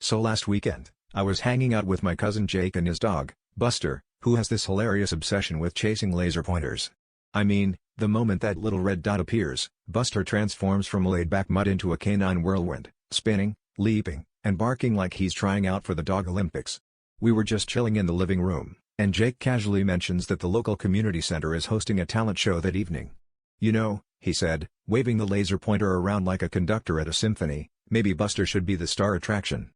So last weekend, I was hanging out with my cousin Jake and his dog, Buster, who has this hilarious obsession with chasing laser pointers. I mean, the moment that little red dot appears, Buster transforms from a laid-back mutt into a canine whirlwind, spinning, leaping, and barking like he's trying out for the Dog Olympics. We were just chilling in the living room, and Jake casually mentions that the local community center is hosting a talent show that evening. "You know," he said, waving the laser pointer around like a conductor at a symphony, "maybe Buster should be the star attraction."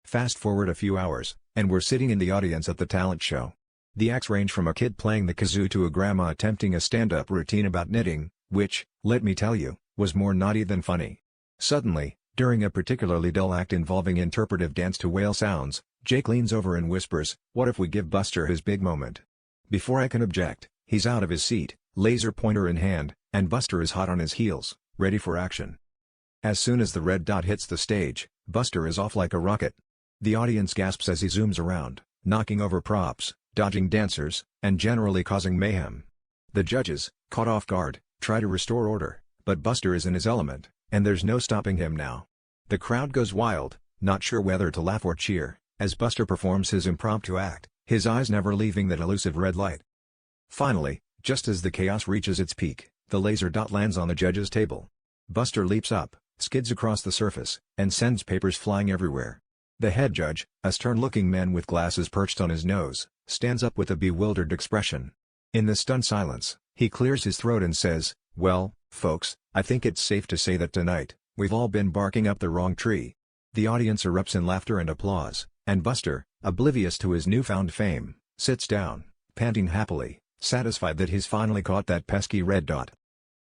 Fast forward a few hours, and we're sitting in the audience at the talent show. The acts range from a kid playing the kazoo to a grandma attempting a stand-up routine about knitting, which, let me tell you, was more naughty than funny. Suddenly, during a particularly dull act involving interpretive dance to whale sounds, Jake leans over and whispers, "What if we give Buster his big moment?" Before I can object, he's out of his seat, laser pointer in hand, and Buster is hot on his heels, ready for action. As soon as the red dot hits the stage, Buster is off like a rocket. The audience gasps as he zooms around, knocking over props, dodging dancers, and generally causing mayhem. The judges, caught off guard, try to restore order, but Buster is in his element, and there's no stopping him now. The crowd goes wild, not sure whether to laugh or cheer, as Buster performs his impromptu act, his eyes never leaving that elusive red light. Finally, just as the chaos reaches its peak, the laser dot lands on the judge's table. Buster leaps up, skids across the surface, and sends papers flying everywhere. The head judge, a stern-looking man with glasses perched on his nose, stands up with a bewildered expression. In the stunned silence, he clears his throat and says, "Well, folks, I think it's safe to say that tonight, we've all been barking up the wrong tree." The audience erupts in laughter and applause, and Buster, oblivious to his newfound fame, sits down, panting happily, satisfied that he's finally caught that pesky red dot.